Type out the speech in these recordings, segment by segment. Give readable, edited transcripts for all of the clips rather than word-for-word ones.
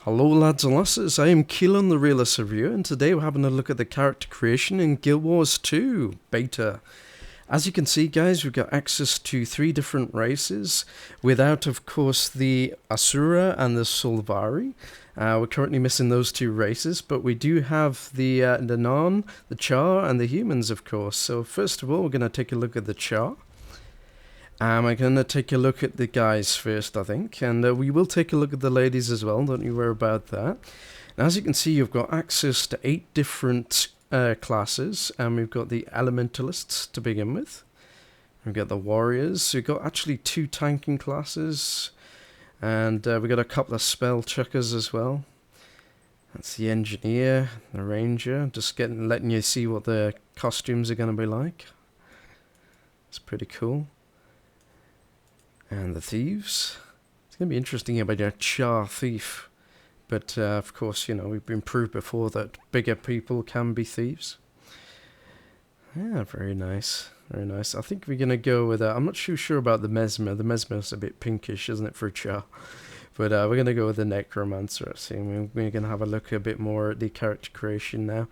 Hello lads and lasses, I am Keelan the RealistReviewer, and today we're having a look at the character creation in Guild Wars 2 Beta. As you can see guys, we've got access to 3 different races, without of course the Asura and the Solvari. We're currently missing those 2 races, but we do have the Norn, the Char, and the humans of course. So first of all we're going to take a look at the Char. I'm going to take a look at the guys first, I think, and we will take a look at the ladies as well, don't you worry about that. Now, as you can see, you've got access to 8 different classes, and we've got the Elementalists to begin with. We've got the Warriors, so we've got actually 2 tanking classes, and we've got a couple of spell checkers as well. That's the Engineer, the Ranger, just letting you see what the costumes are going to be like. It's pretty cool. And the Thieves. It's going to be interesting about your Char Thief. But of course, you know, we've been proved before that bigger people can be thieves. Yeah, very nice. Very nice. I think we're going to go with I'm not too sure about the Mesmer. The Mesmer's a bit pinkish, isn't it, for a Char? But we're going to go with the Necromancer. So we're going to have a look a bit more at the character creation now.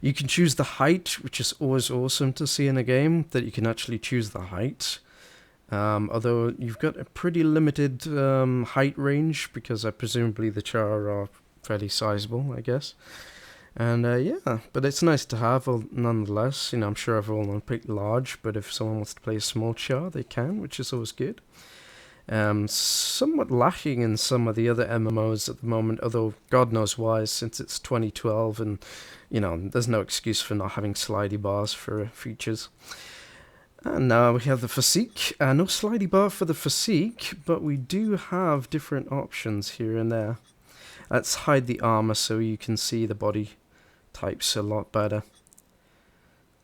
You can choose the height, which is always awesome to see in a game, that you can actually choose the height. Although you've got a pretty limited height range, because presumably the Char are fairly sizable, I guess. And yeah, but it's nice to have nonetheless. You know, I'm sure everyone will pick large, but if someone wants to play a small Char, they can, which is always good. Somewhat lacking in some of the other MMOs at the moment, although God knows why, since it's 2012, and you know, there's no excuse for not having slidey bars for features. And now we have the Physique. No slidey bar for the Physique, but we do have different options here and there. Let's hide the armor so you can see the body types a lot better.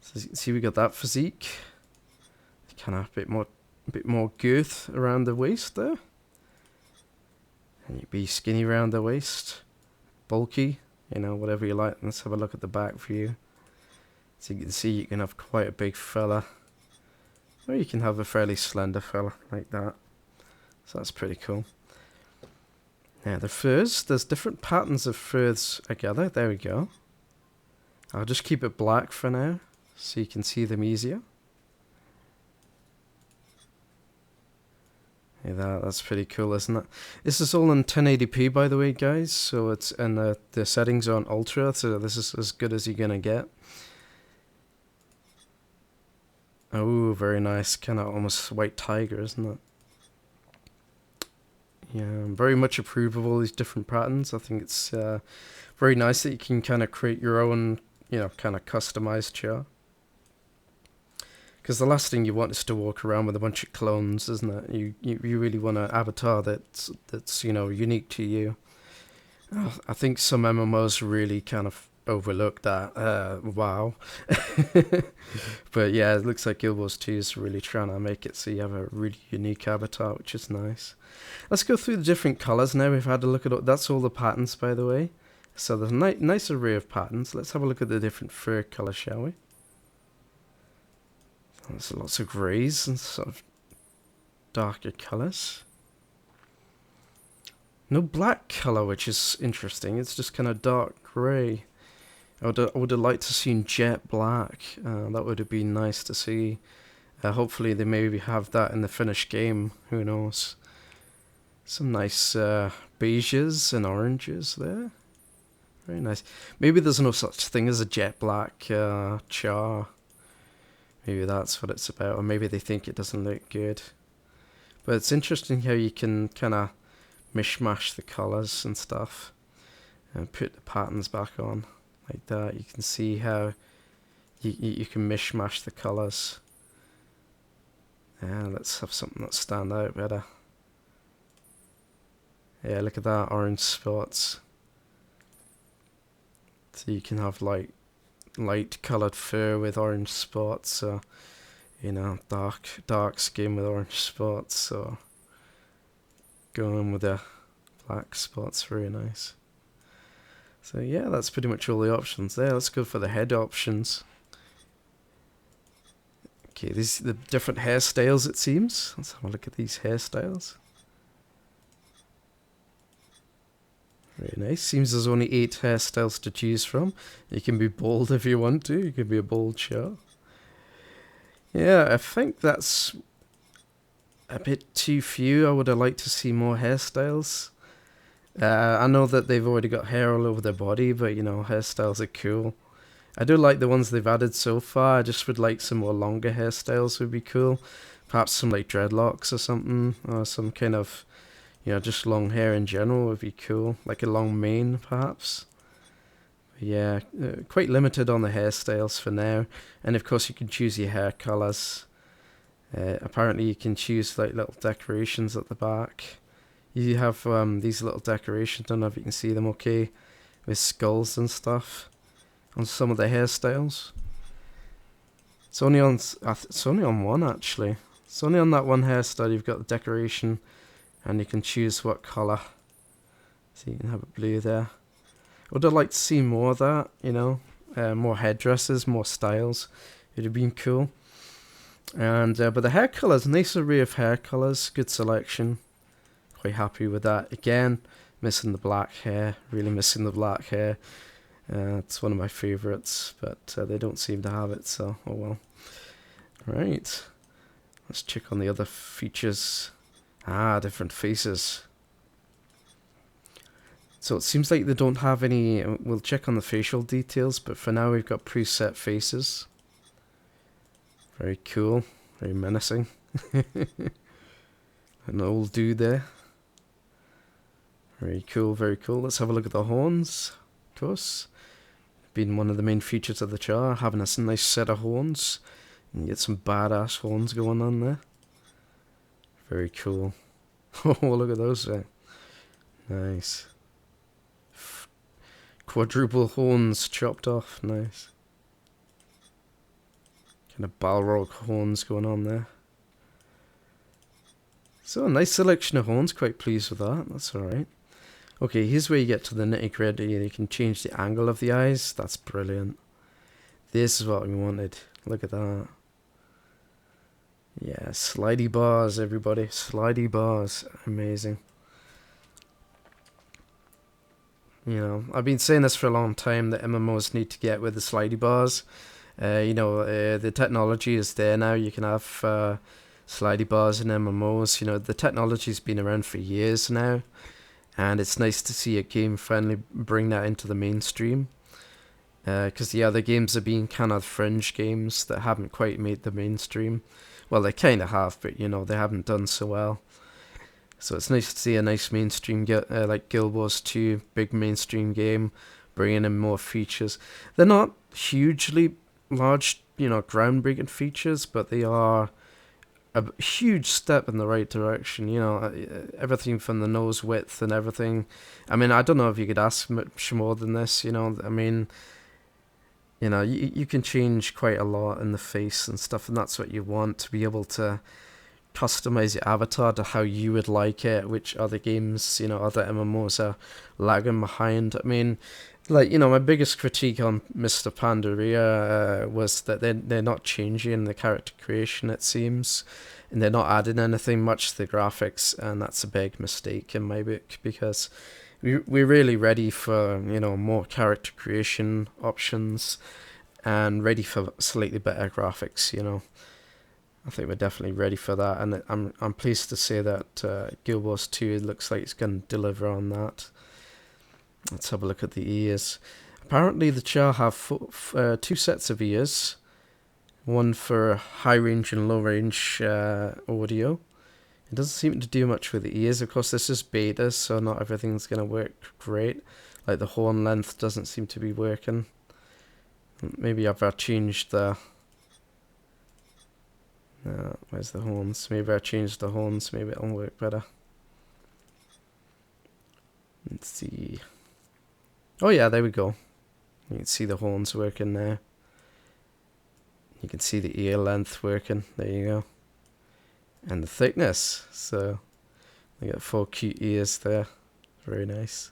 So as you can see, we got that Physique. Kind of a bit more girth around the waist there. And you'd be skinny around the waist, bulky, you know, whatever you like. Let's have a look at the back view. So you can see you can have quite a big fella. Or you can have a fairly slender fella like that. So that's pretty cool. Now the furs, there's different patterns of furs together. There we go. I'll just keep it black for now, so you can see them easier. Yeah, that's pretty cool, isn't it? This is all in 1080p, by the way, guys. So it's and the settings are on ultra, so this is as good as you're gonna get. Oh, very nice. Kind of almost white tiger, isn't it? Yeah, I'm very much approve of all these different patterns. I think it's very nice that you can kind of create your own, you know, kind of customized Char. Because the last thing you want is to walk around with a bunch of clones, isn't it? You really want an avatar that's you know, unique to you. I think some MMOs really kind of overlook that. Wow. But yeah, it looks like Guild Wars 2 is really trying to make it so you have a really unique avatar, which is nice. Let's go through the different colors now. We've had a look at that's all the patterns, by the way. So there's a nice array of patterns. Let's have a look at the different fur colors, shall we? There's lots of greys and sort of darker colors. No black color, which is interesting. It's just kind of dark grey. I would have liked to see jet black. That would have been nice to see. Hopefully they maybe have that in the finished game. Who knows? Some nice beiges and oranges there. Very nice. Maybe there's no such thing as a jet black Char. Maybe that's what it's about. Or maybe they think it doesn't look good. But it's interesting how you can kind of mishmash the colours and stuff. And put the patterns back on. Like that, you can see how you can mishmash the colours. Yeah, let's have something that stand out better. Yeah, look at that, orange spots. So you can have like light coloured fur with orange spots. So you know, dark skin with orange spots. So going with the black spots, very nice. So yeah, that's pretty much all the options there. Let's go for the head options. Okay, these are the different hairstyles, it seems. Let's have a look at these hairstyles. Very nice. Seems there's only 8 hairstyles to choose from. You can be bald if you want to. You can be a bald Char. Yeah, I think that's a bit too few. I would have liked to see more hairstyles. I know that they've already got hair all over their body, but you know, hairstyles are cool. I do like the ones they've added so far. I just would like some more longer hairstyles would be cool. Perhaps some like dreadlocks or something, or some kind of, you know, just long hair in general would be cool. Like a long mane, perhaps. Yeah, quite limited on the hairstyles for now. And of course you can choose your hair colours. Apparently you can choose like little decorations at the back. You have these little decorations, don't know if you can see them okay, with skulls and stuff on some of the hairstyles. It's only on one actually. It's only on that one hairstyle you've got the decoration, and you can choose what colour. So you can have a blue there. Would have liked to see more of that, you know, more headdresses, more styles. It'd have been cool. And but the hair colours, nice array of hair colours, good selection. Quite happy with that. Again, missing the black hair, really missing the black hair. It's one of my favourites, but they don't seem to have it, so oh well. Right, let's check on the other features. Different faces. So it seems like they don't have any, we'll check on the facial details, but for now we've got preset faces. Very cool, very menacing. An old dude there. Very cool, very cool. Let's have a look at the horns, of course. Been one of the main features of the Char, having a nice set of horns. And get some badass horns going on there. Very cool. Oh, look at those there. Nice. Quadruple horns chopped off, nice. Kind of Balrog horns going on there. So, a nice selection of horns, quite pleased with that, that's alright. Okay, here's where you get to the nitty gritty. You can change the angle of the eyes, that's brilliant. This is what we wanted, look at that. Yeah, slidey bars everybody, slidey bars, amazing. You know, I've been saying this for a long time that MMOs need to get with the slidey bars. You know, the technology is there now. You can have slidey bars in MMOs. You know, the technology's been around for years now, and it's nice to see a game finally bring that into the mainstream. Because the other games have been kind of fringe games that haven't quite made the mainstream. Well, they kind of have, but you know, they haven't done so well. So it's nice to see a nice mainstream, like Guild Wars 2, big mainstream game, bringing in more features. They're not hugely large, you know, groundbreaking features, but they are a huge step in the right direction. You know, everything from the nose width and everything. I mean, I don't know if you could ask much more than this, you know. I mean, you know, you can change quite a lot in the face and stuff, and that's what you want, to be able to customize your avatar to how you would like it, which other games, you know, other MMOs are lagging behind. I mean, like, you know, my biggest critique on Mr. Pandaria was that they're not changing the character creation, it seems, and they're not adding anything much to the graphics, and that's a big mistake in my book, because we're really ready for, you know, more character creation options, and ready for slightly better graphics, you know. I think we're definitely ready for that, and I'm pleased to say that Guild Wars 2 looks like it's going to deliver on that. Let's have a look at the ears. Apparently the Char have 2 sets of ears, one for high range and low range audio. It doesn't seem to do much with the ears. Of course, this is beta, so not everything's going to work great. Like the horn length doesn't seem to be working. Maybe I've changed the... where's the horns? Maybe I changed the horns, maybe it'll work better. Let's see. Oh yeah, there we go. You can see the horns working there. You can see the ear length working. There you go. And the thickness. So they got 4 cute ears there. Very nice.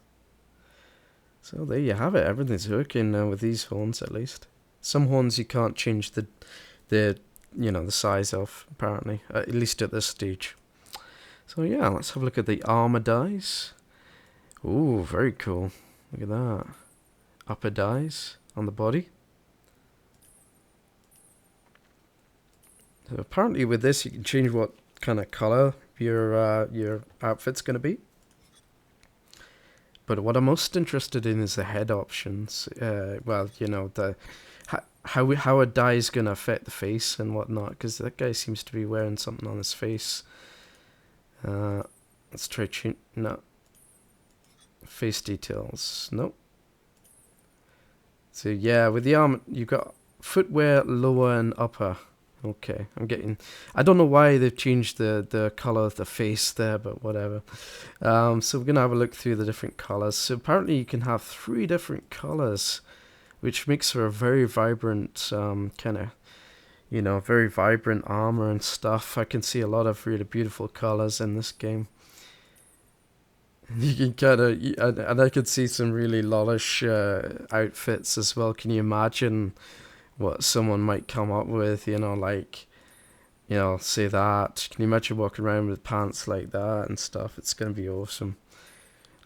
So there you have it. Everything's working with these horns, at least. Some horns you can't change the you know, the size of, apparently, at least at this stage. So yeah, let's have a look at the armor dice. Ooh, very cool. Look at that. Upper dyes on the body. So apparently with this you can change what kind of color your outfit's going to be. But what I'm most interested in is the head options. Well, you know, the how a dye is going to affect the face and whatnot, because that guy seems to be wearing something on his face. Let's try no. Face details. Nope. So yeah, with the arm, you've got footwear lower and upper. Okay, I don't know why they've changed the color of the face there, but whatever. So we're going to have a look through the different colors. So apparently you can have 3 different colors, which makes for a very vibrant kind of, you know, very vibrant armor and stuff. I can see a lot of really beautiful colors in this game. You can kind of, and I could see some really lollish outfits as well. Can you imagine what someone might come up with, you know, like, you know, say that. Can you imagine walking around with pants like that and stuff? It's going to be awesome.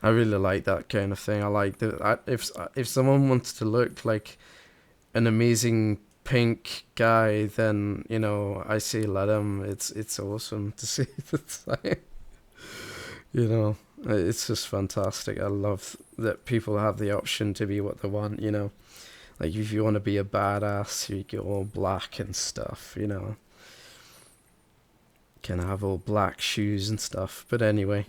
I really like that kind of thing. I like that. If someone wants to look like an amazing pink guy, then, you know, I say let him. It's awesome to see that. You know, it's just fantastic. I love that people have the option to be what they want, you know. Like, if you want to be a badass, you get all black and stuff, you know. Can have all black shoes and stuff. But anyway,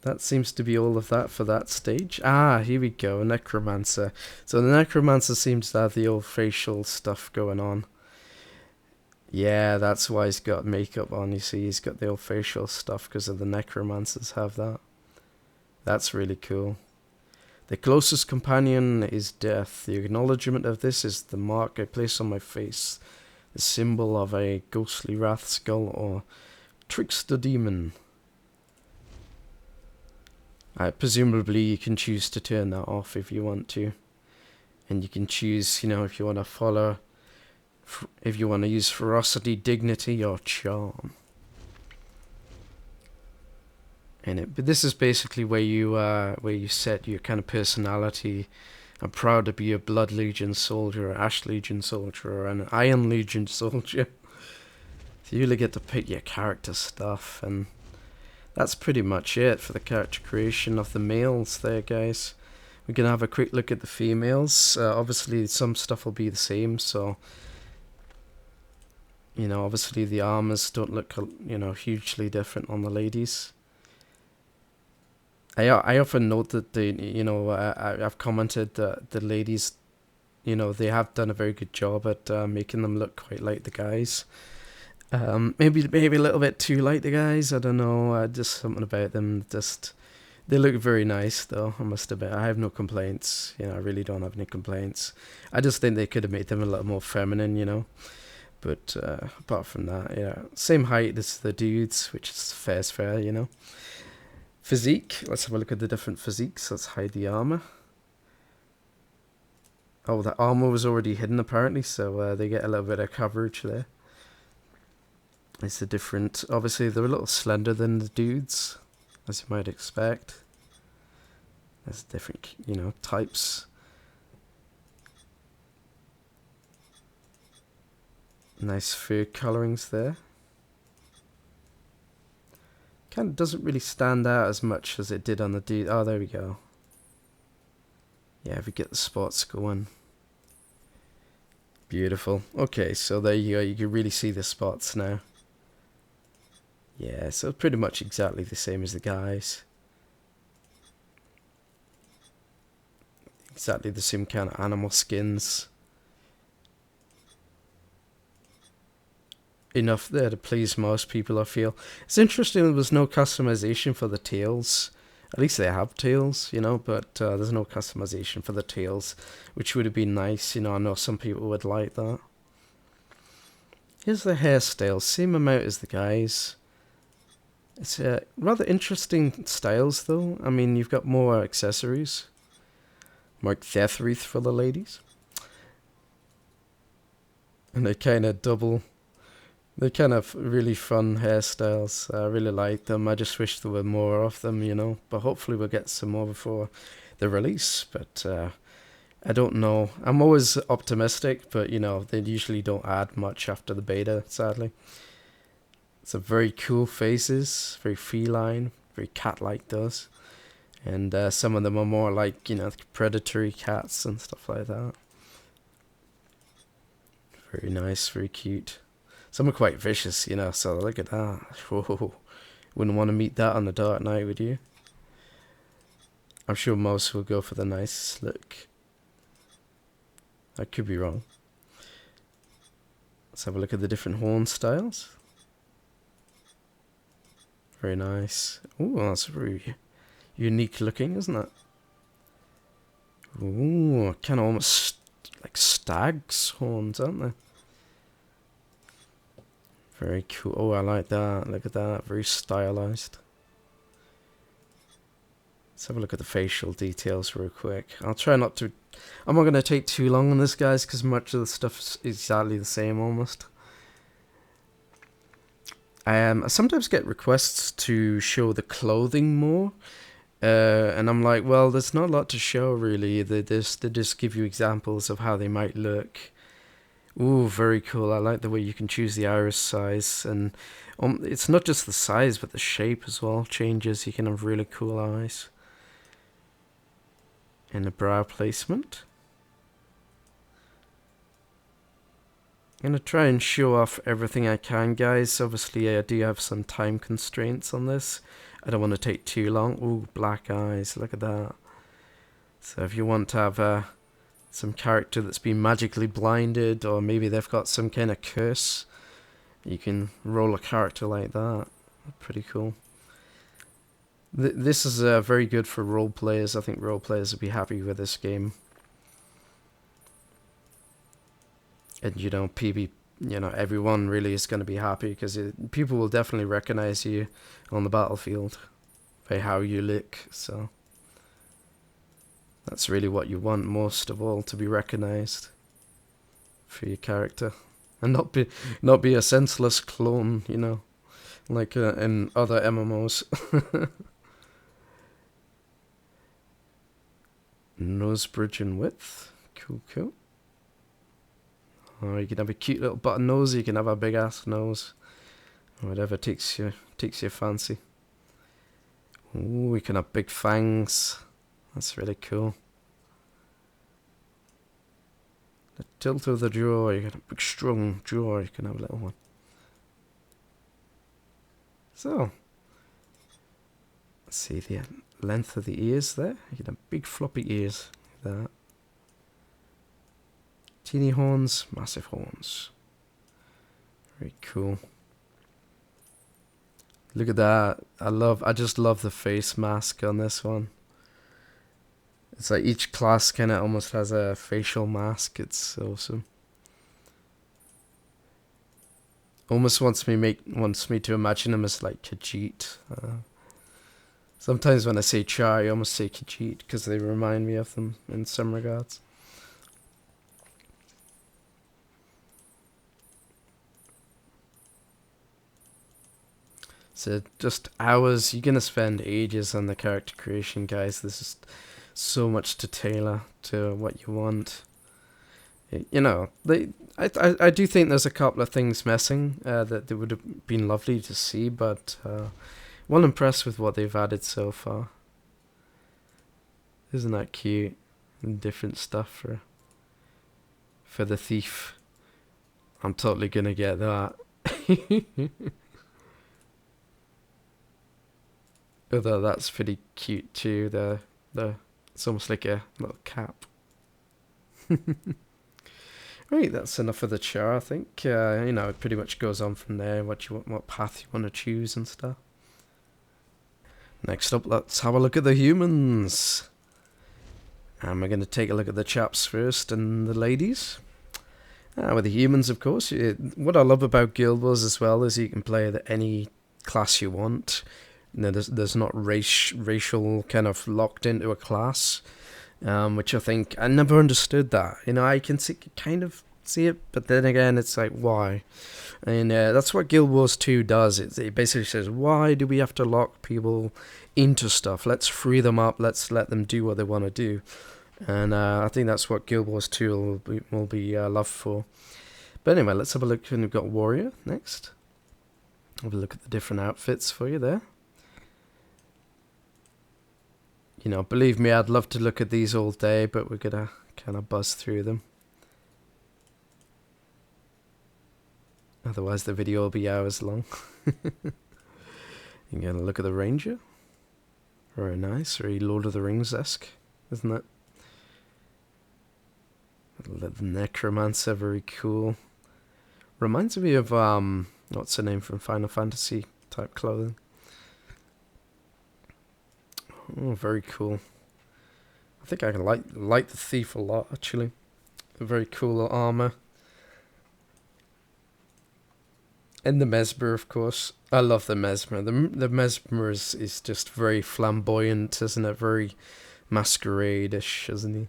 that seems to be all of that for that stage. Ah, here we go, Necromancer. So the Necromancer seems to have the old facial stuff going on. Yeah, that's why he's got makeup on, you see. He's got the old facial stuff because of the Necromancers have that. That's really cool. The closest companion is death. The acknowledgement of this is the mark I place on my face, the symbol of a ghostly wrath skull or trickster demon. Presumably you can choose to turn that off if you want to. And you can choose, you know, if you want to follow, if you want to use ferocity, dignity, or charm. But this is basically where you set your kind of personality. I'm proud to be a Blood Legion soldier, an Ash Legion soldier, or an Iron Legion soldier. So you really get to pick your character stuff, and that's pretty much it for the character creation of the males there, guys. We're going to have a quick look at the females. Obviously, some stuff will be the same, so, you know, obviously the armors don't look, you know, hugely different on the ladies. I often note that I've commented that the ladies, you know, they have done a very good job at making them look quite like the guys. Maybe a little bit too like the guys. I don't know. Just something about them. Just they look very nice, though. I must admit, I have no complaints. You know, I really don't have any complaints. I just think they could have made them a little more feminine, you know. But apart from that, yeah, same height as the dudes, which is fair, you know. Physique. Let's have a look at the different physiques. Let's hide the armor. Oh, the armor was already hidden apparently, so they get a little bit of coverage there. It's the different. Obviously, they're a little slender than the dudes, as you might expect. There's different, you know, types. Nice fur colorings there. Kind of doesn't really stand out as much as it did on the dude. Oh, there we go. Yeah, if we get the spots going. Beautiful. Okay, so there you go. You can really see the spots now. Yeah, so pretty much exactly the same as the guys. Exactly the same kind of animal skins. Enough there to please most people, I feel. It's interesting there was no customization for the tails. At least they have tails, you know, but there's no customization for the tails, which would have been nice, you know. I know some people would like that. Here's the hairstyle, same amount as the guys. It's rather interesting styles, though. I mean, you've got more accessories. More accessories for the ladies. And they kind of double They're kind of really fun hairstyles. I really like them. I just wish there were more of them, you know. But hopefully we'll get some more before the release. But I don't know. I'm always optimistic, but you know, they usually don't add much after the beta, sadly. It's a very cool faces, very feline, very cat-like does. And some of them are more like, you know, predatory cats and stuff like that. Very nice, very cute. Some are quite vicious, you know, so look at that. Whoa. Wouldn't want to meet that on a dark night, would you? I'm sure most will go for the nice look. I could be wrong. Let's have a look at the different horn styles. Very nice. Ooh, that's very unique looking, isn't it? Ooh, kind of almost like stag's horns, aren't they? Very cool. Oh, I like that. Look at that. Very stylized. Let's have a look at the facial details real quick. I'll try not to... I'm not going to take too long on this, guys, because much of the stuff's exactly the same almost. I sometimes get requests to show the clothing more. And I'm like, well, there's not a lot to show, really. They just give you examples of how they might look. Ooh, very cool. I like the way you can choose the iris size. And it's not just the size, but the shape as well changes. You can have really cool eyes. And the brow placement. I'm going to try and show off everything I can, guys. Obviously, I do have some time constraints on this. I don't want to take too long. Ooh, black eyes. Look at that. So if you want to have some character that's been magically blinded, or maybe they've got some kind of curse, you can roll a character like that. Pretty cool. This is very good for role players. I think role players would be happy with this game. And you know, everyone really is going to be happy because people will definitely recognize you on the battlefield by how you look. So that's really what you want most of all, to be recognized for your character, and not be a senseless clone, you know, like in other MMOs. Nose bridge and width, cool. Or you can have a cute little button nose, or you can have a big ass nose. Whatever takes your fancy. Ooh, we can have big fangs. That's really cool. The tilt of the jaw, you got a big strong jaw, you can have a little one. So, let's see the length of the ears there. You can have big floppy ears like that. Teeny horns, massive horns. Very cool. Look at that. I just love the face mask on this one. It's like each class kind of almost has a facial mask. It's awesome. Almost wants me to imagine him as like Khajiit. Sometimes when I say Char, I almost say Khajiit because they remind me of them in some regards. So just hours, you're going to spend ages on the character creation, guys. There's just so much to tailor to what you want. You know, I do think there's a couple of things missing that would have been lovely to see, but well impressed with what they've added so far. Isn't that cute? And different stuff for the thief. I'm totally going to get that. Although that's pretty cute too. It's almost like a little cap. Right, that's enough of the char. I think you know, it pretty much goes on from there. What path you want to choose and stuff. Next up, let's have a look at the humans. And we're going to take a look at the chaps first and the ladies. With the humans, of course. What I love about Guild Wars as well is you can play any class you want. You know, there's not racial kind of locked into a class, which I think I never understood that. You know, I can see kind of see it, but then again, it's like, why? And that's what Guild Wars 2 does. It basically says, why do we have to lock people into stuff? Let's free them up. Let's let them do what they want to do. And I think that's what Guild Wars 2 will be loved for. But anyway, let's have a look. And we've got Warrior next. Have a look at the different outfits for you there. You know, believe me, I'd love to look at these all day, but we're going to kind of buzz through them. Otherwise, the video will be hours long. You're going to look at the Ranger. Very nice, very Lord of the Rings-esque, isn't it? The Necromancer, very cool. Reminds me of, what's the name from Final Fantasy type clothing. Oh, very cool. I think I can like the Thief a lot, actually. A very cool armor. And the Mesmer, of course. I love the Mesmer. The Mesmer is just very flamboyant, isn't it? Very masquerade-ish, isn't he?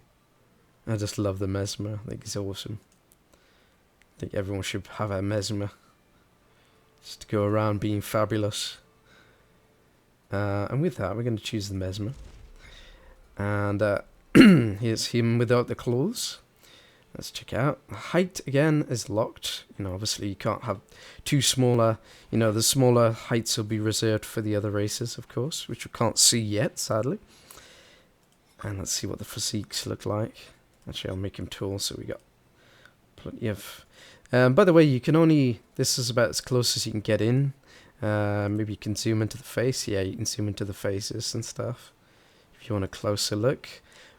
I just love the Mesmer. I think he's awesome. I think everyone should have a Mesmer. Just to go around being fabulous. And with that, we're going to choose the Mesmer. And here's him without the clothes. Let's check out. Height, again, is locked. You know, obviously you can't have too smaller. You know, the smaller heights will be reserved for the other races, of course, which we can't see yet, sadly. And let's see what the physiques look like. Actually, I'll make him tall, so we got plenty of... by the way, you can only... This is about as close as you can get in. Maybe you can zoom into the face. Yeah, you can zoom into the faces and stuff if you want a closer look.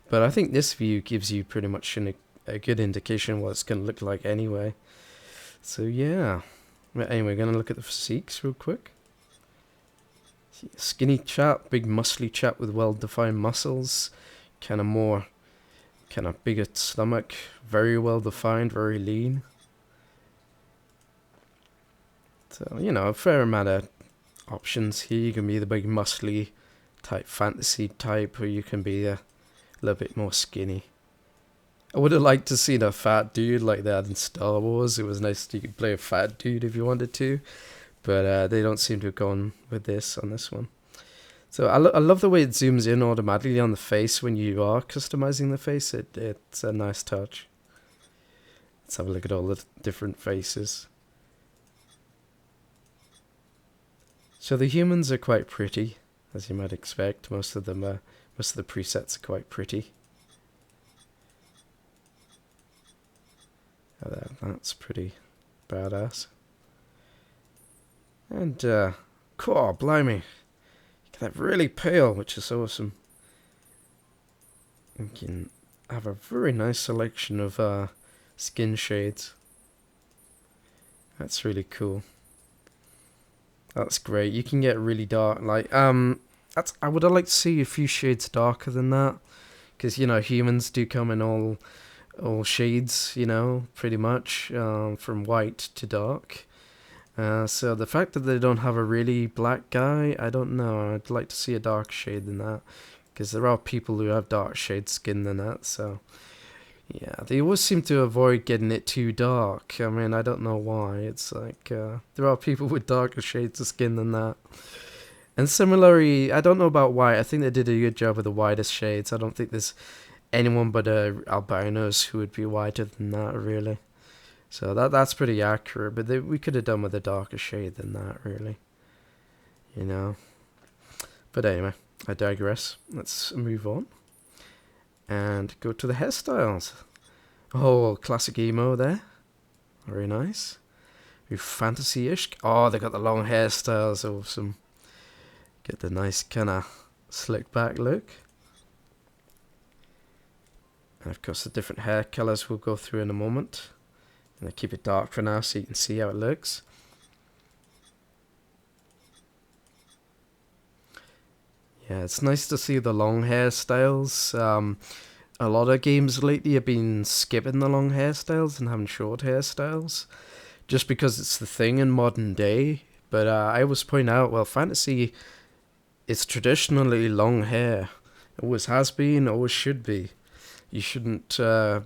But I think this view gives you pretty much a good indication what it's going to look like anyway. So yeah. But anyway, we're going to look at the physiques real quick. Skinny chap, big muscly chap with well-defined muscles. Kind of bigger stomach. Very well-defined, very lean. So, you know, a fair amount of options here. You can be the big muscly type fantasy type, or you can be a little bit more skinny. I would have liked to see a fat dude like that in Star Wars. It was nice that you could play a fat dude if you wanted to. But they don't seem to have gone with this on this one. So I love the way it zooms in automatically on the face when you are customizing the face. It's a nice touch. Let's have a look at all the different faces. So the humans are quite pretty, as you might expect. Most of the presets are quite pretty. That's pretty badass. And cool, blimey, you get that really pale, which is awesome. You can have a very nice selection of skin shades. That's really cool. That's great. You can get really dark. Like I would have liked to see a few shades darker than that, because you know humans do come in all shades. You know, pretty much from white to dark. So the fact that they don't have a really black guy, I don't know. I'd like to see a dark shade than that, because there are people who have dark shade skin than that. So yeah, they always seem to avoid getting it too dark. I mean, I don't know why. It's like there are people with darker shades of skin than that. And similarly, I don't know about white. I think they did a good job with the whitest shades. I don't think there's anyone but albinos who would be whiter than that, really. So that's pretty accurate. But we could have done with a darker shade than that, really. You know. But anyway, I digress. Let's move on. And go to the hairstyles. Oh, classic emo there. Very nice. Very fantasy-ish. Oh, they got the long hairstyles. Awesome. Get the nice kind of slick back look. And of course the different hair colours we'll go through in a moment. And I keep it dark for now so you can see how it looks. Yeah, it's nice to see the long hairstyles. A lot of games lately have been skipping the long hairstyles and having short hairstyles, just because it's the thing in modern day. But I always point out, well, fantasy is traditionally long hair. Always has been, always should be. you shouldn't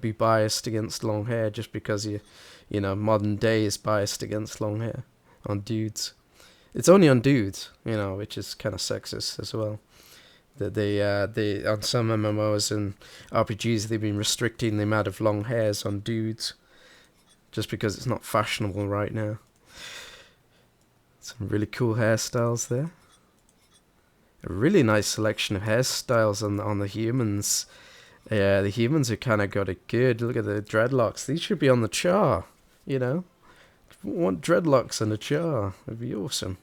be biased against long hair just because you know, modern day is biased against long hair on dudes. It's only on dudes, you know, which is kind of sexist as well. That they on some MMOs and RPGs they've been restricting the amount of long hairs on dudes, just because it's not fashionable right now. Some really cool hairstyles there. A really nice selection of hairstyles on the humans. Yeah, the humans have kind of got it good. Look at the dreadlocks. These should be on the Char, you know. If you want dreadlocks on the Char, it'd be awesome.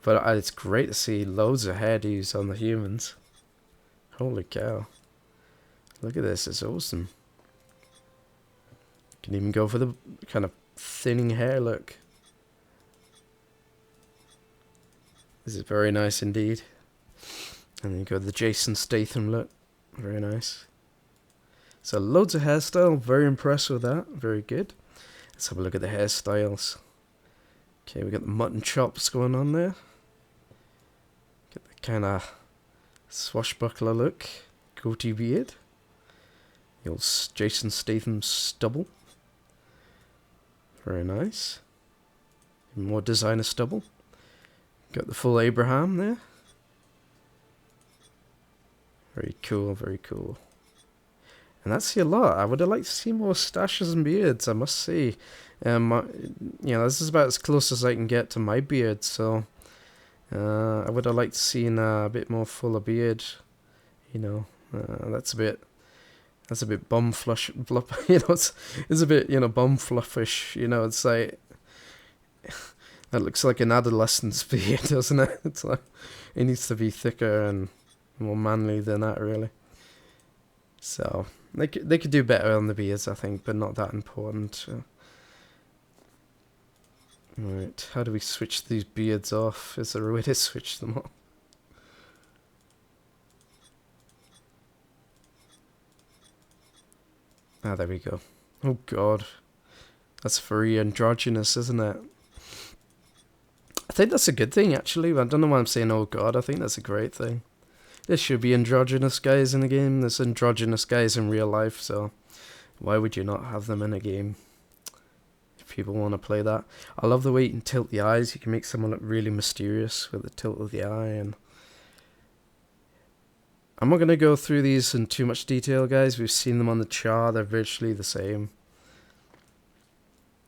But it's great to see loads of hairdos on the humans. Holy cow. Look at this, it's awesome. Can even go for the kind of thinning hair look. This is very nice indeed. And then you go the Jason Statham look. Very nice. So loads of hairstyle. Very impressed with that. Very good. Let's have a look at the hairstyles. Okay, we got the mutton chops going on there. Get the kind of swashbuckler look. Goatee beard. The old Jason Statham stubble. Very nice. More designer stubble. Got the full Abraham there. Very cool, very cool. And that's a lot. I would have liked to see more stashes and beards, I must say. You know, this is about as close as I can get to my beard, so I would have liked to see a bit more fuller beard. You know, that's a bit bum flush, you know, it's a bit, you know, bum fluffish. You know, it's like that looks like an adolescent's beard, doesn't it? It's like it needs to be thicker and more manly than that, really. So they could do better on the beards, I think, but not that important. Right, how do we switch these beards off? Is there a way to switch them off? Ah, there we go. Oh god, that's very androgynous, isn't it? I think that's a good thing, actually. I don't know why I'm saying oh god. I think that's a great thing. There should be androgynous guys in the game. There's androgynous guys in real life, so why would you not have them in a game if people want to play that? I love the way you can tilt the eyes. You can make someone look really mysterious with the tilt of the eye. And I'm not going to go through these in too much detail, guys. We've seen them on the Char. They're virtually the same.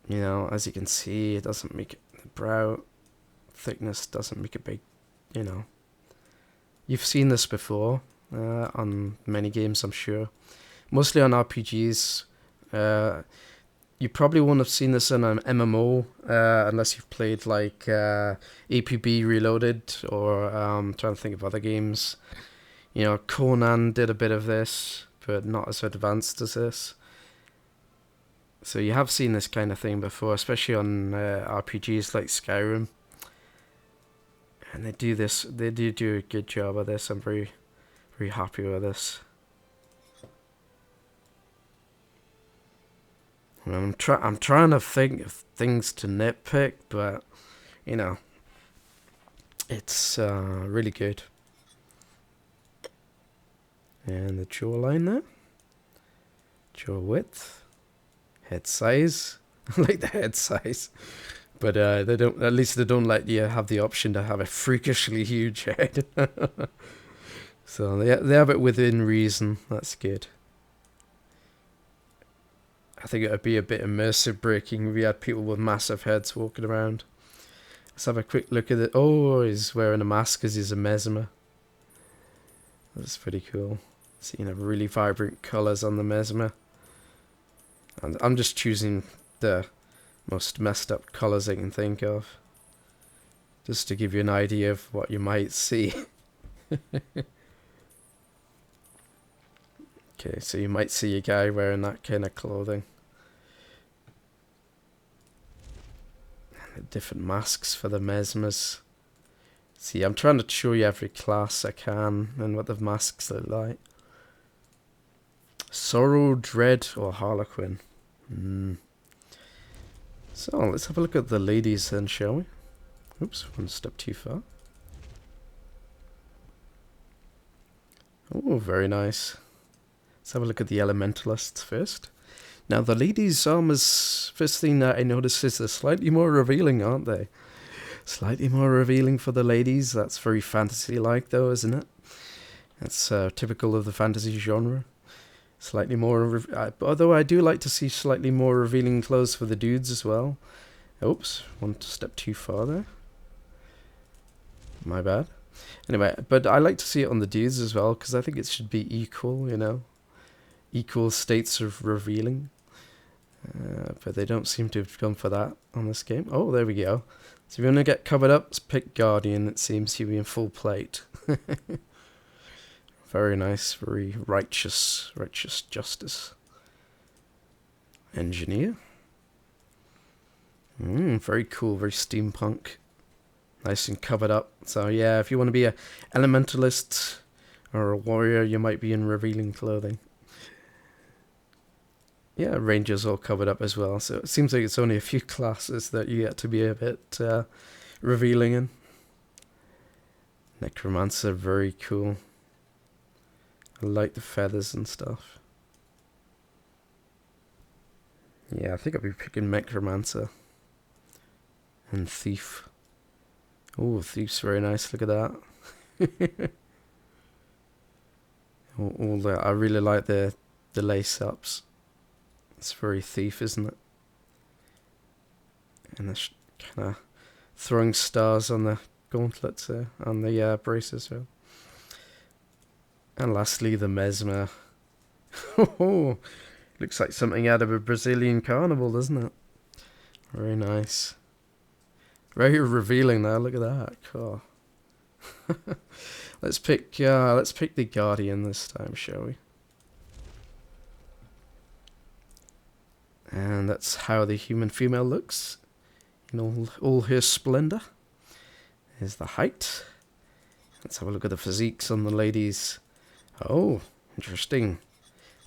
You know, as you can see, it doesn't make it, the brow thickness doesn't make a big, you know. You've seen this before on many games, I'm sure. Mostly on RPGs. You probably won't have seen this in an MMO unless you've played like APB Reloaded or trying to think of other games. You know, Conan did a bit of this, but not as advanced as this. So you have seen this kind of thing before, especially on RPGs like Skyrim. And they do a good job of this. I'm very, very happy with this. I'm trying to think of things to nitpick, but you know, it's really good. And the jawline there, jaw width, head size. I like the head size. But they don't. At least they don't let you have the option to have a freakishly huge head. So they have it within reason. That's good. I think it would be a bit immersive breaking if we had people with massive heads walking around. Let's have a quick look at it. Oh, he's wearing a mask because he's a mesmer. That's pretty cool. Seeing really vibrant colours on the mesmer. And I'm just choosing the most messed up colours I can think of, just to give you an idea of what you might see. Okay, so you might see a guy wearing that kind of clothing. And the different masks for the mesmers. See, I'm trying to show you every class I can and what the masks look like. Sorrow, Dread, or Harlequin. So, let's have a look at the ladies then, shall we? Oops, one step too far. Oh, very nice. Let's have a look at the Elementalists first. Now, the ladies' armors, first thing that I notice is they're slightly more revealing, aren't they? Slightly more revealing for the ladies. That's very fantasy-like, though, isn't it? That's typical of the fantasy genre. Slightly more, although I do like to see slightly more revealing clothes for the dudes as well. Oops, one step too far there. My bad. Anyway, but I like to see it on the dudes as well, because I think it should be equal, you know? Equal states of revealing. But they don't seem to have gone for that on this game. Oh, there we go. So if you want to get covered up, pick Guardian. It seems to be in full plate. Very nice, very righteous justice. Engineer. Very cool, very steampunk. Nice and covered up. So yeah, if you want to be a elementalist or a warrior, you might be in revealing clothing. Yeah, Ranger's all covered up as well, so it seems like it's only a few classes that you get to be a bit revealing in. Necromancer, very cool. I like the feathers and stuff. Yeah, I think I'll be picking Necromancer. And Thief. Oh, Thief's very nice, look at that. all the, I really like the lace-ups. It's very Thief, isn't it? And it's kind of throwing stars on the gauntlets there, on the braces. Well. And lastly, the Mesmer. Oh, looks like something out of a Brazilian carnival, doesn't it? Very nice. Very revealing now. Look at that. Cool. Let's pick the Guardian this time, shall we? And that's how the human female looks in all her splendor. Here's the height. Let's have a look at the physiques on the ladies. Oh, interesting.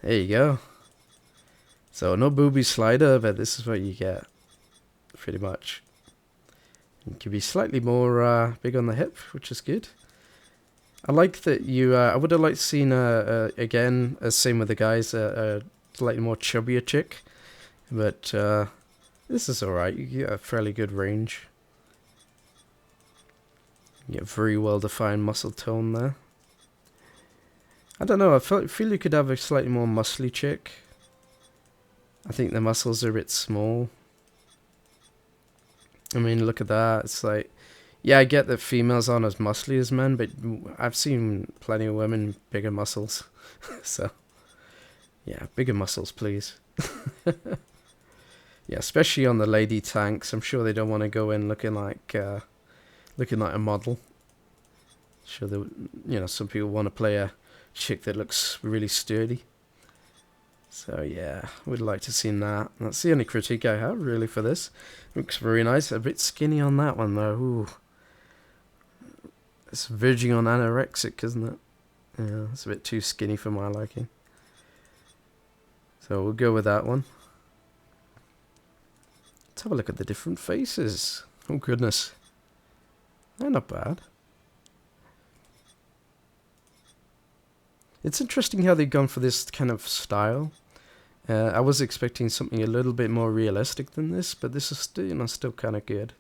There you go. So no booby slider, but this is what you get, pretty much. You can be slightly more big on the hip, which is good. I like that you. I would have liked to seen again, as same with the guys, a slightly more chubbier chick. But this is alright, you get a fairly good range. You get very well defined muscle tone there. I don't know, I feel you could have a slightly more muscly chick. I think the muscles are a bit small. I mean, look at that, it's like, yeah, I get that females aren't as muscly as men, but I've seen plenty of women with bigger muscles. So, yeah, bigger muscles, please. Yeah, especially on the lady tanks. I'm sure they don't want to go in looking like a model. Sure, they, some people want to play a chick that looks really sturdy. So yeah, would like to see that. That's the only critique I have really for this. Looks very nice. A bit skinny on that one though. Ooh. It's verging on anorexic, isn't it? Yeah, it's a bit too skinny for my liking. So we'll go with that one. Let's have a look at the different faces. Oh goodness. They're not bad. It's interesting how they've gone for this kind of style. I was expecting something a little bit more realistic than this, but this is still, still kind of good.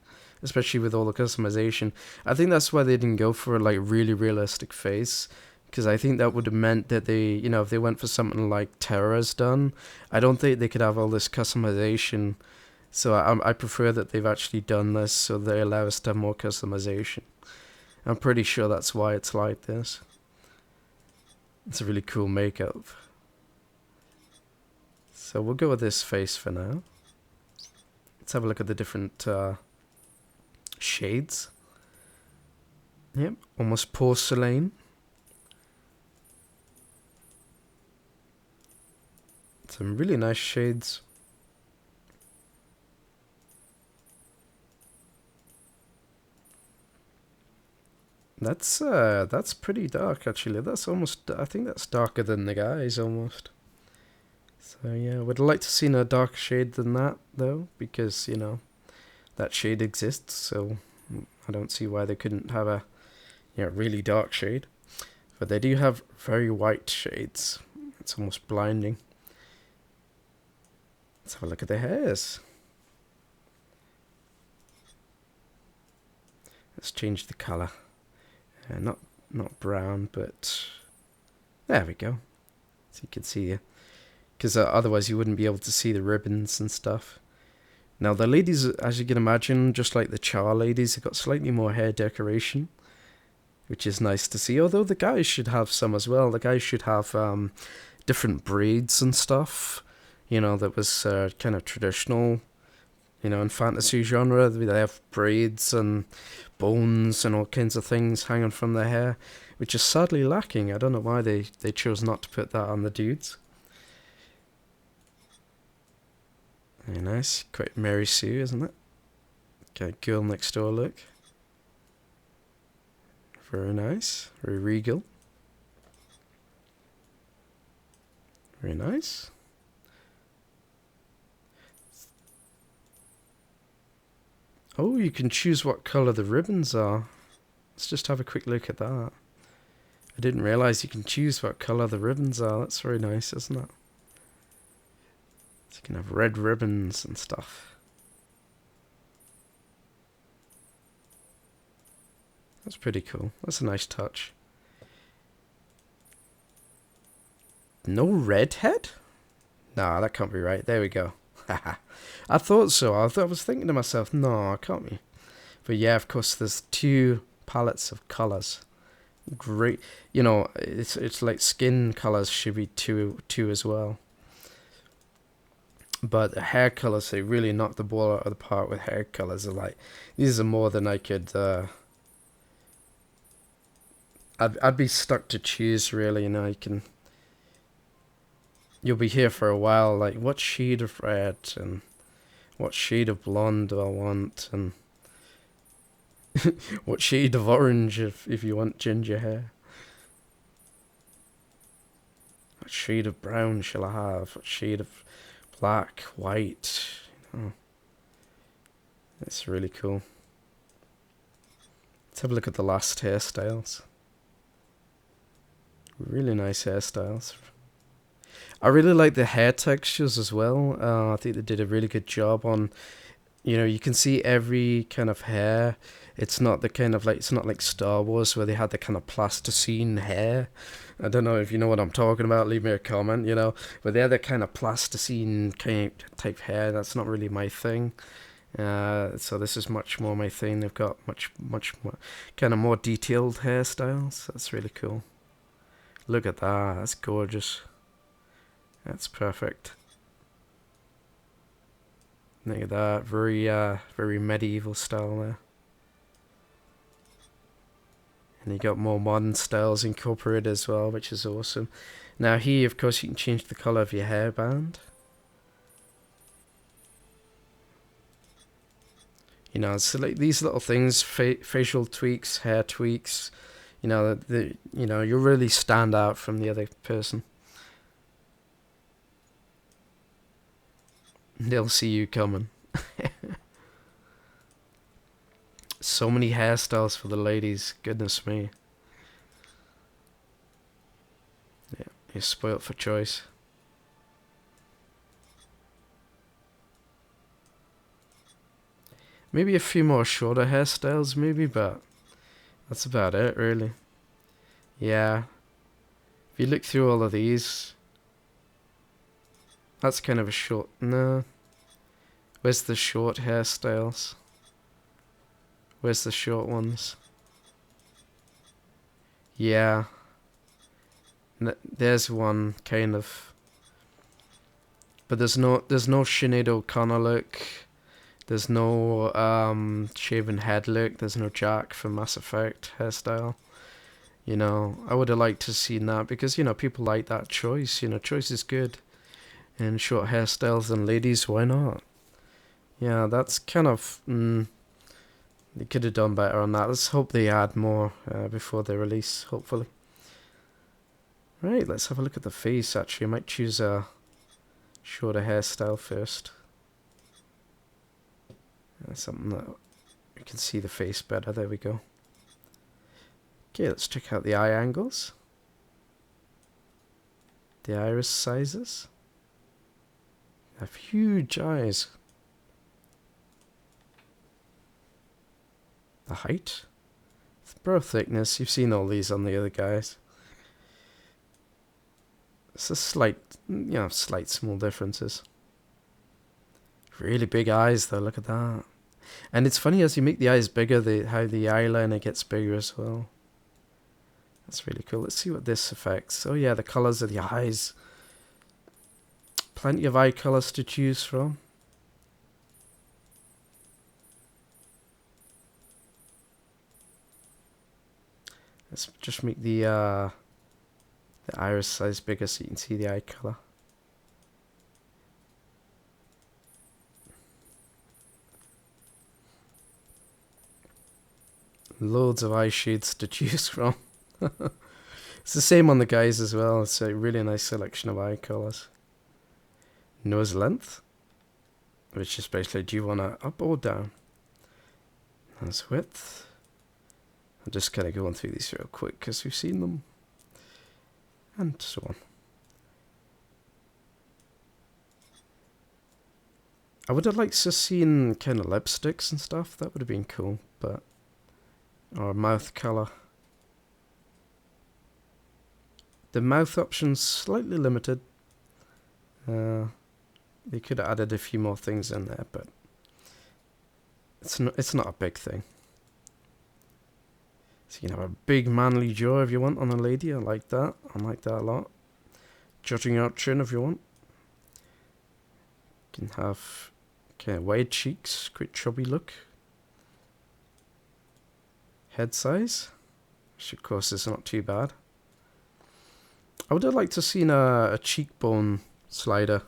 Especially with all the customization. I think that's why they didn't go for a really realistic face. Because I think that would have meant that they, if they went for something like Terra's done, I don't think they could have all this customization. So I prefer that they've actually done this so they allow us to have more customization. I'm pretty sure that's why it's like this. It's a really cool makeup. So we'll go with this face for now. Let's have a look at the different shades. Yep, almost porcelain. Some really nice shades. That's pretty dark actually. That's almost, I think that's darker than the guys almost. So yeah, would like to see a darker shade than that though, because that shade exists. So I don't see why they couldn't have a really dark shade. But they do have very white shades. It's almost blinding. Let's have a look at the hairs. Let's change the colour. Not brown, but there we go. So you can see it. Because otherwise you wouldn't be able to see the ribbons and stuff. Now the ladies, as you can imagine, just like the Char ladies, have got slightly more hair decoration, which is nice to see. Although the guys should have some as well. The guys should have different braids and stuff. You know, that was kind of traditional. You know, in fantasy genre, they have braids and bones and all kinds of things hanging from their hair, which is sadly lacking. I don't know why they chose not to put that on the dudes. Very nice. Quite Mary Sue, isn't it? Okay, girl next door look. Very nice. Very regal. Very nice. Oh, you can choose what colour the ribbons are. Let's just have a quick look at that. I didn't realise you can choose what colour the ribbons are. That's very nice, isn't it? So you can have red ribbons and stuff. That's pretty cool. That's a nice touch. No redhead? Nah, that can't be right. There we go. I thought so. I was thinking to myself, no, it can't be. But yeah, of course, there's 2 palettes of colours. Great. You know, it's like skin colours should be two as well. But the hair colours, they really knocked the ball out of the park with hair colours. Are like, these are more than I could... I'd be stuck to choose, really. You know, you can... You'll be here for a while, like, what shade of red and what shade of blonde do I want, and what shade of orange if you want ginger hair. What shade of brown shall I have? What shade of black, white? You know, it's really cool. Let's have a look at the last hairstyles. Really nice hairstyles. I really like the hair textures as well. I think they did a really good job on, you know, you can see every kind of hair. It's not the kind of like, it's not like Star Wars where they had the kind of plasticine hair. I don't know if you know what I'm talking about, leave me a comment, you know. But they're the kind of plasticine kind of type hair. That's not really my thing. So this is much more my thing. They've got much more, kind of more detailed hairstyles. That's really cool. Look at that, that's gorgeous. That's perfect. Look at that, very medieval style there. And you got more modern styles incorporated as well, which is awesome. Now here, of course, you can change the colour of your hairband. You know, so like these little things, facial tweaks, hair tweaks. You know, you know, you really stand out from the other person. They'll see you coming. So many hairstyles for the ladies. Goodness me. Yeah, you're spoilt for choice. Maybe a few more shorter hairstyles, maybe, but that's about it, really. Yeah. If you look through all of these, that's kind of a short... No. Where's the short hairstyles? Where's the short ones? Yeah. There's one, kind of. But there's no Sinead O'Connor look. There's no shaven head look. There's no Jack from Mass Effect hairstyle. You know, I would have liked to see that because, you know, people like that choice. You know, choice is good. And short hairstyles and ladies, why not? Yeah, that's kind of... they could have done better on that. Let's hope they add more before they release, hopefully. Right, let's have a look at the face, actually. I might choose a shorter hairstyle first. Something that we can see the face better. There we go. Okay, let's check out the eye angles. The iris sizes. They have huge eyes. The height. The brow thickness. You've seen all these on the other guys. It's a slight, slight small differences. Really big eyes though, look at that. And it's funny, as you make the eyes bigger, how the eyeliner gets bigger as well. That's really cool. Let's see what this affects. Oh yeah, the colours of the eyes. Plenty of eye colours to choose from. Let's just make the iris size bigger so you can see the eye colour. Loads of eye shades to choose from. It's the same on the guys as well. It's a really nice selection of eye colours. Nose length, which is basically, do you want to up or down? Nose width. I'm just kind of going through these real quick because we've seen them. And so on. I would have liked to have seen kind of lipsticks and stuff. That would have been cool, but... Or mouth colour. The mouth option's slightly limited. They could have added a few more things in there, but it's not a big thing. So you can have a big manly jaw if you want on a lady. I like that. I like that a lot. Jutting out chin if you want. You can have kind of wide cheeks, great chubby look. Head size, which of course is not too bad. I would have liked to have seen a cheekbone slider.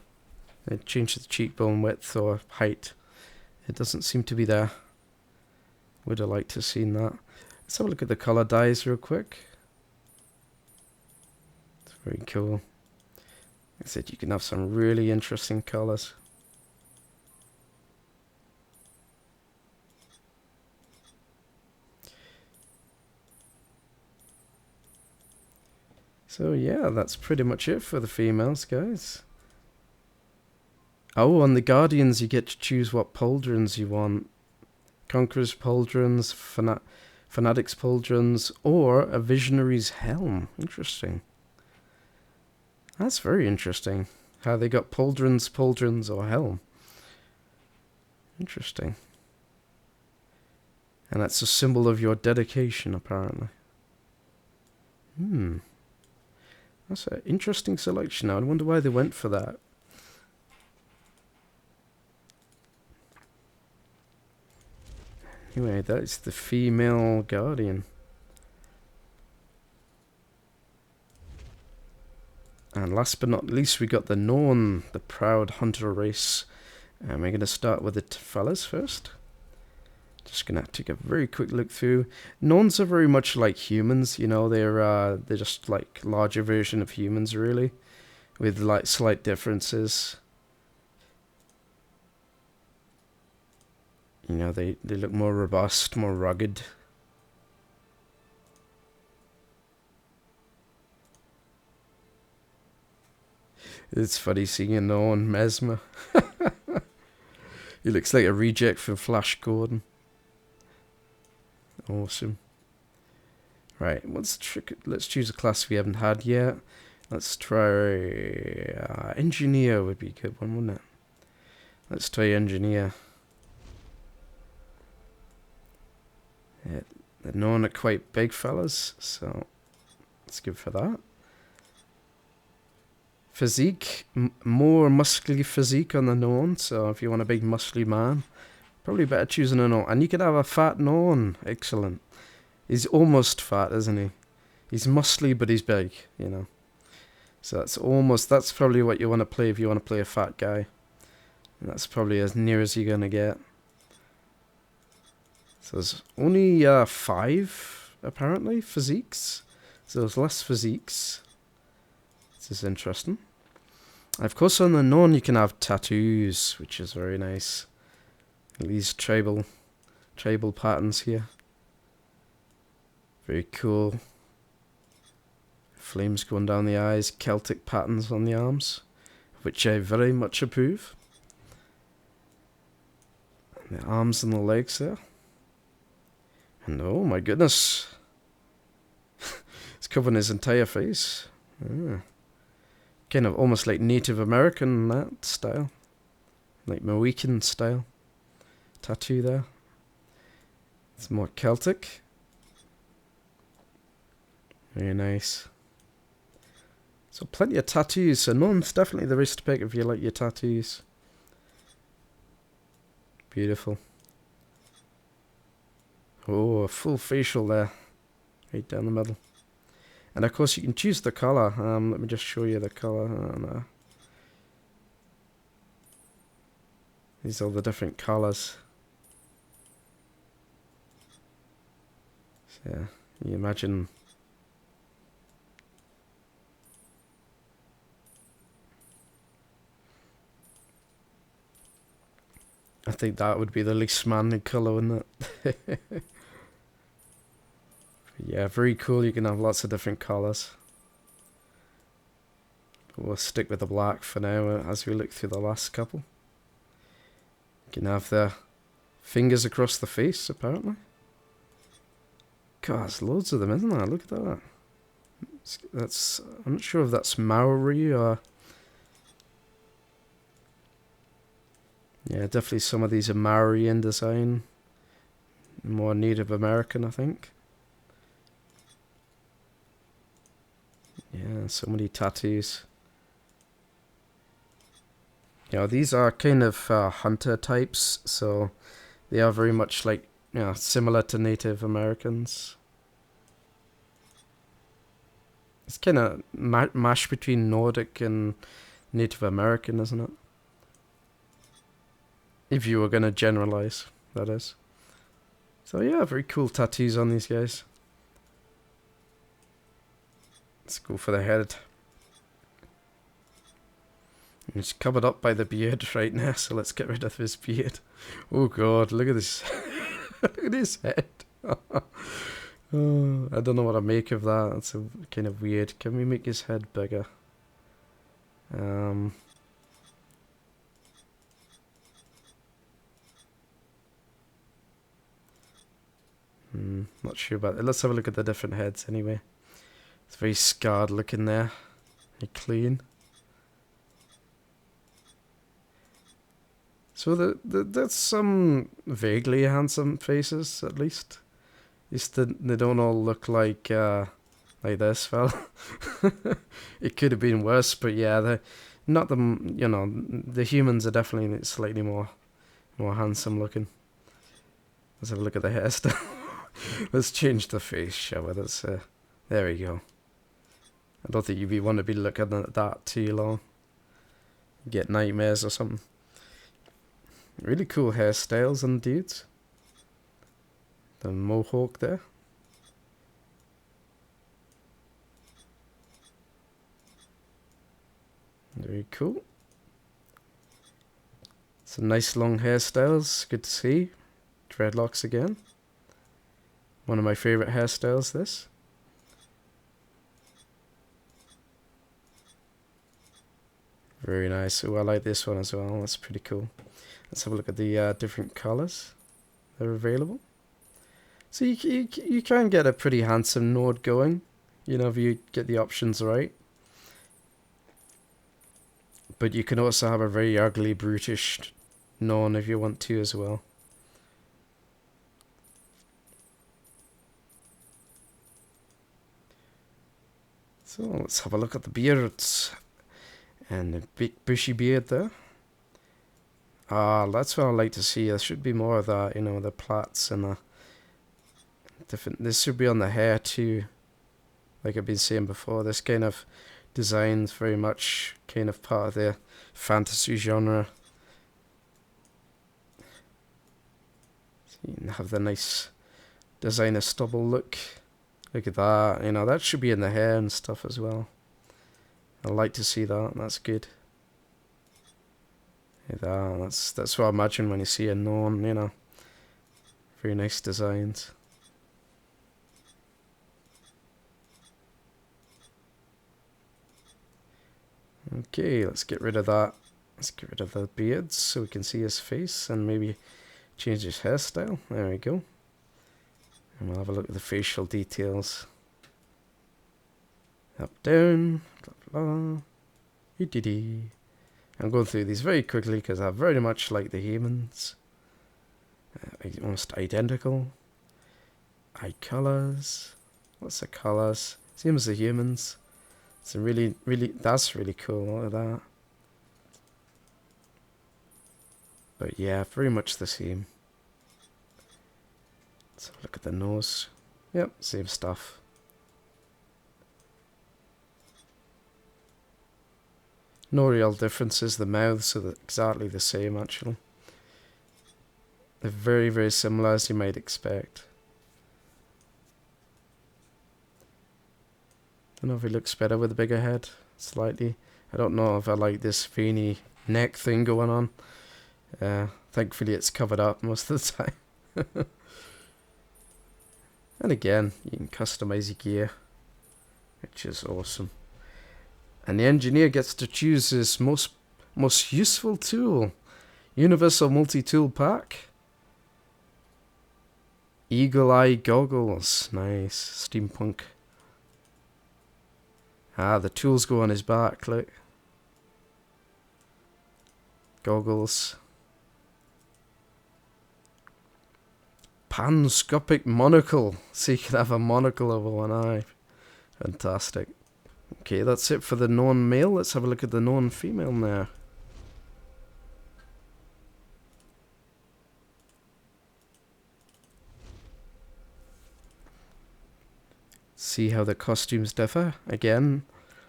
Change the cheekbone width or height. It doesn't seem to be there. Would have liked to have seen that. Let's have a look at the color dyes real quick. It's very cool. Like I said, you can have some really interesting colors. So yeah, that's pretty much it for the females, guys. Oh, on the Guardians you get to choose what pauldrons you want. Conqueror's pauldrons, Fanatic's pauldrons, or a Visionary's helm. Interesting. That's very interesting. How they got pauldrons, or helm. Interesting. And that's a symbol of your dedication, apparently. That's an interesting selection. I wonder why they went for that. Anyway, that's the female Guardian. And last but not least, we got the Norn, the proud hunter race. And we're going to start with the fellas first. Just going to take a very quick look through. Norns are very much like humans, you know, they're just like larger version of humans, really, with like slight differences. You know, they look more robust, more rugged. It's funny seeing a Norn Mesmer. He looks like a reject from Flash Gordon. Awesome. Right, let's choose a class we haven't had yet. Let's try engineer would be a good one, wouldn't it? Let's try engineer. Yeah, the Norn are quite big fellas, so let's go for that. Physique, more muscly physique on the Norn, so if you want a big muscly man, probably better choosing a Norn. And you could have a fat Norn, excellent. He's almost fat, isn't he? He's muscly, but he's big, you know. So that's probably what you want to play if you want to play a fat guy. And that's probably as near as you're going to get. So there's only 5, apparently, physiques. So there's less physiques. This is interesting. And of course, on the Norn, you can have tattoos, which is very nice. These tribal patterns here. Very cool. Flames going down the eyes, Celtic patterns on the arms, which I very much approve. The arms and the legs there. And oh my goodness. It's covering his entire face. Kind of almost like Native American that style. Like Mohican style. Tattoo there. It's more Celtic. Very nice. So plenty of tattoos. So Norn's definitely the race to pick if you like your tattoos. Beautiful. Oh, a full facial there. Right down the middle. And of course you can choose the colour. Let me just show you the colour. These are all the different colours. So yeah, you imagine. I think that would be the least manly colour, wouldn't it? Yeah, very cool. You can have lots of different colours. We'll stick with the black for now as we look through the last couple. You can have the fingers across the face, apparently. God, there's loads of them, isn't there? Look at that. I'm not sure if that's Maori or... Yeah, definitely some of these are Maori in design. More Native American, I think. Yeah, so many tattoos. You know, these are kind of hunter types, so they are very much like, you know, similar to Native Americans. It's kind of mash between Nordic and Native American, isn't it? If you were going to generalize, that is. So yeah, very cool tattoos on these guys. Let's go for the head. He's covered up by the beard right now, so let's get rid of his beard. Oh god, look at this. Look at his head. Oh, I don't know what I make of that. That's a kind of weird. Can we make his head bigger? Not sure about it. Let's have a look at the different heads anyway. It's very scarred looking there. Very clean. So that's some vaguely handsome faces, at least. At least they don't all look like this fella. It could have been worse, but yeah, the humans are definitely slightly more handsome looking. Let's have a look at the hairstyle. Let's change the face, shall we? There we go. I don't think you want to be looking at that too long. Get nightmares or something. Really cool hairstyles on dudes. The mohawk there. Very cool. Some nice long hairstyles. Good to see. Dreadlocks again. One of my favourite hairstyles, this. Very nice. Oh, I like this one as well. That's pretty cool. Let's have a look at the different colours that are available. So you can get a pretty handsome Nord going, you know, if you get the options right. But you can also have a very ugly, brutish Norn if you want to as well. So let's have a look at the beards. And the big bushy beard there. That's what I like to see. There should be more of that, you know, the plaits and the different. This should be on the hair too. Like I've been saying before, this kind of design's very much kind of part of the fantasy genre. So you can have the nice designer stubble look. Look at that, you know, that should be in the hair and stuff as well. I like to see that, that's good. Yeah, that's what I imagine when you see a Norn, you know. Very nice designs. Okay, let's get rid of that. Let's get rid of the beards so we can see his face and maybe change his hairstyle. There we go. And we'll have a look at the facial details. Up, down, blah, blah. I'm going through these very quickly because I very much like the humans. Almost identical. Eye colours. What's the colours? Same as the humans. It's a really, that's really cool. Look at that. But yeah, very much the same. Let's have a look at the nose. Yep, same stuff. No real differences. The mouths are exactly the same, actually. They're very, very similar, as you might expect. Don't know if he looks better with a bigger head, slightly. I don't know if I like this veiny neck thing going on. Thankfully it's covered up most of the time. And again, you can customize your gear, which is awesome. And the engineer gets to choose his most useful tool. Universal Multi-Tool Pack. Eagle Eye Goggles. Nice. Steampunk. Ah, the tools go on his back, look. Goggles. Panscopic monocle. So you can have a monocle over one eye. Fantastic. Okay, that's it for the Norn male. Let's have a look at the Norn female now. See how the costumes differ. Again,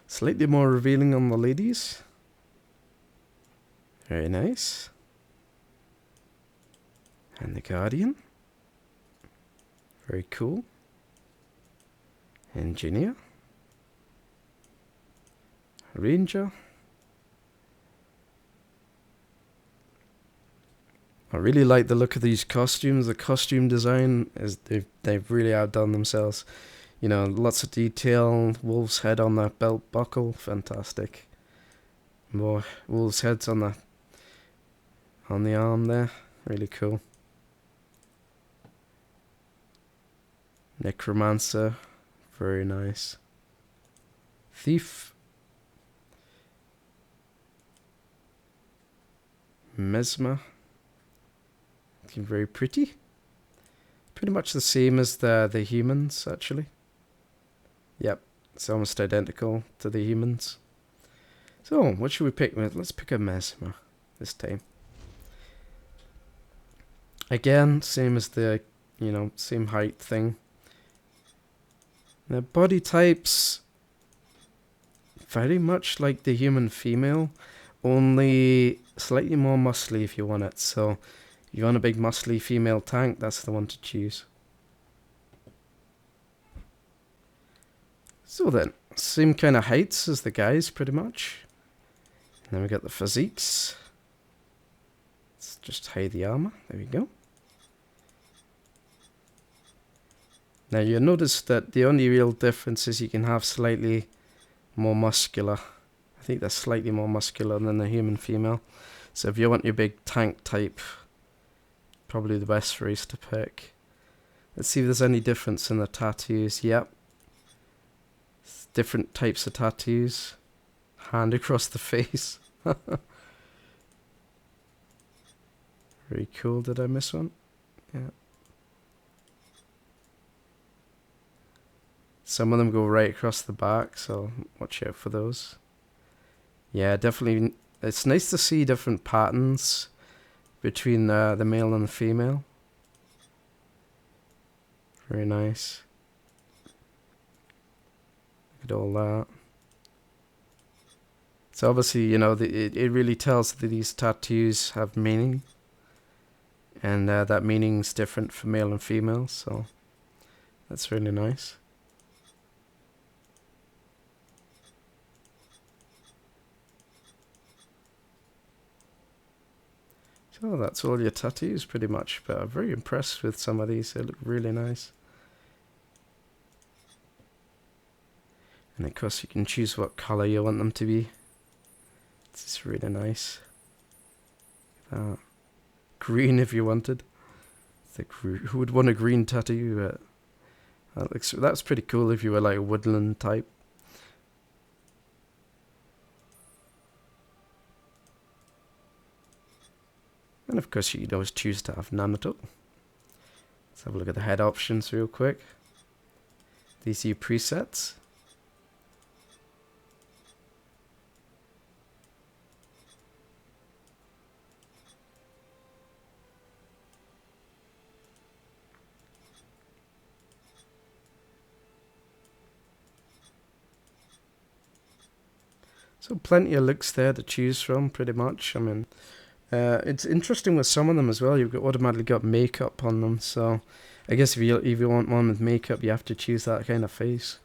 slightly more revealing on the ladies. Very nice. And the Guardian. Very cool. Engineer. Ranger. I really like the look of these costumes. The costume design is they've really outdone themselves. You know, lots of detail. Wolf's head on that belt buckle, fantastic. More wolf's heads on the arm there, really cool. Necromancer, very nice. Thief. Mesmer. Looking very pretty. Pretty much the same as the humans, actually. Yep, it's almost identical to the humans. So, what should we pick? Let's pick a Mesmer this time. Again, same as the, same height thing. The body types, very much like the human female, only slightly more muscly if you want it. So, if you want a big muscly female tank, that's the one to choose. So then, same kind of heights as the guys, pretty much. And then we got the physiques. Let's just hide the armor. There we go. Now you'll notice that the only real difference is you can have slightly more muscular. I think they're slightly more muscular than the human female. So if you want your big tank type, probably the best race to pick. Let's see if there's any difference in the tattoos. Yep. Different types of tattoos. Hand across the face. Very cool. Did I miss one? Yeah. Some of them go right across the back, so watch out for those. Yeah, definitely. It's nice to see different patterns between the male and the female. Very nice. Look at all that. So obviously, it really tells that these tattoos have meaning. And that meaning's different for male and female, so that's really nice. So that's all your tattoos pretty much, but I'm very impressed with some of these. They look really nice. And of course you can choose what colour you want them to be. It's really nice. Green if you wanted. Who would want a green tattoo? That's pretty cool if you were like a woodland type. And of course you could always choose to have Naruto. Let's have a look at the head options real quick. These are your presets. So plenty of looks there to choose from, pretty much. I mean, it's interesting with some of them as well. You've automatically got makeup on them, so I guess if you want one with makeup, you have to choose that kind of face.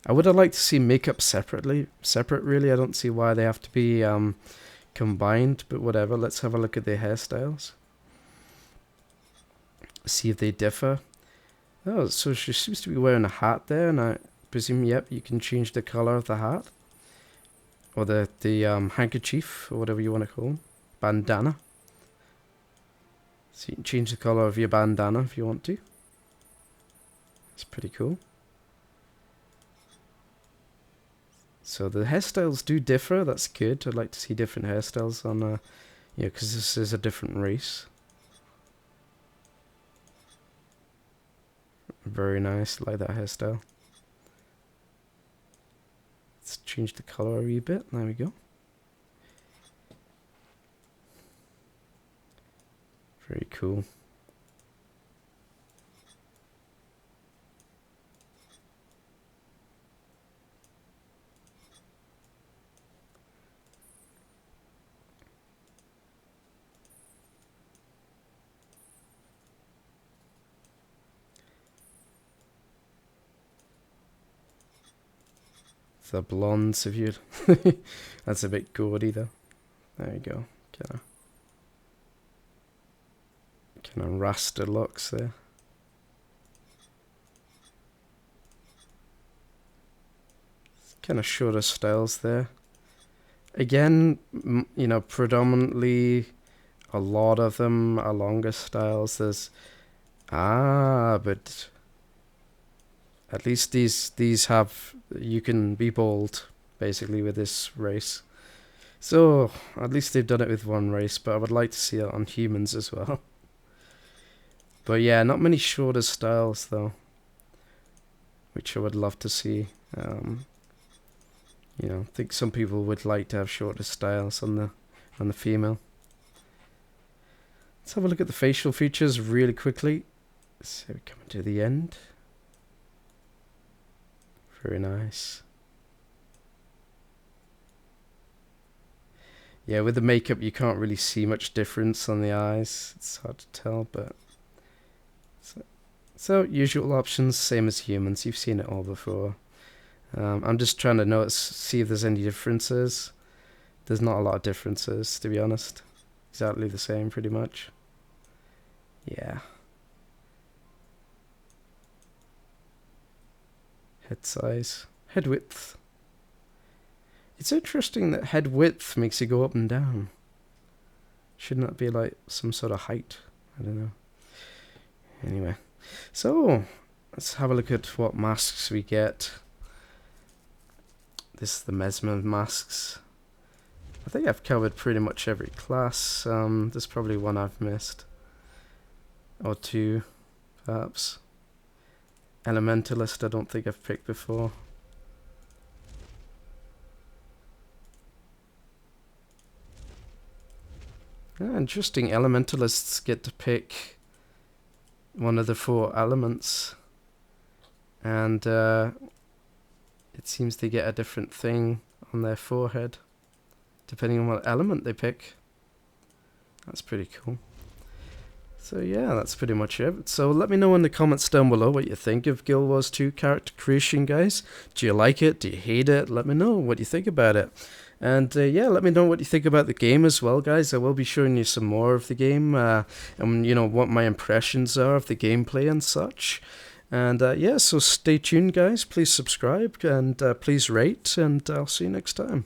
I would have liked to see makeup separate really. I don't see why they have to be combined, but whatever. Let's have a look at their hairstyles. See if they differ. Oh, so she seems to be wearing a hat there, and I presume, yep, you can change the color of the hat. Or the handkerchief, or whatever you want to call them. Bandana. So you can change the color of your bandana if you want to. It's pretty cool. So the hairstyles do differ, that's good. I'd like to see different hairstyles on, because this is a different race. Very nice, like that hairstyle. Let's change the color a wee bit. There we go. Very cool. The blondes, if you that's a bit gaudy though. There you go. Kind of rasta locks there. Kind of shorter styles there. Again, you know, predominantly a lot of them are longer styles. There's but at least these have, you can be bold basically with this race. So at least they've done it with one race, but I would like to see it on humans as well. But yeah, not many shorter styles though, which I would love to see. You know, I think some people would like to have shorter styles on the female. Let's have a look at the facial features really quickly. So we're coming to the end. Very nice. Yeah, with the makeup you can't really see much difference on the eyes. It's hard to tell, but so usual options, same as humans. You've seen it all before. I'm just trying to see if there's any differences. There's not a lot of differences, to be honest. Exactly the same, pretty much. Yeah. Head size. Head width. It's interesting that head width makes you go up and down. Shouldn't that be like some sort of height? I don't know. Anyway. So, let's have a look at what masks we get. This is the Mesmer masks. I think I've covered pretty much every class. There's probably one I've missed. Or two, perhaps. Elementalist I don't think I've picked before. Interesting, elementalists get to pick one of the 4 elements. And it seems they get a different thing on their forehead, depending on what element they pick. That's pretty cool. So yeah, that's pretty much it. So let me know in the comments down below what you think of Guild Wars 2 character creation, guys. Do you like it? Do you hate it? Let me know what you think about it. And yeah, let me know what you think about the game as well, guys. I will be showing you some more of the game, and you know, what my impressions are of the gameplay and such. And yeah, so stay tuned, guys. Please subscribe and please rate, and I'll see you next time.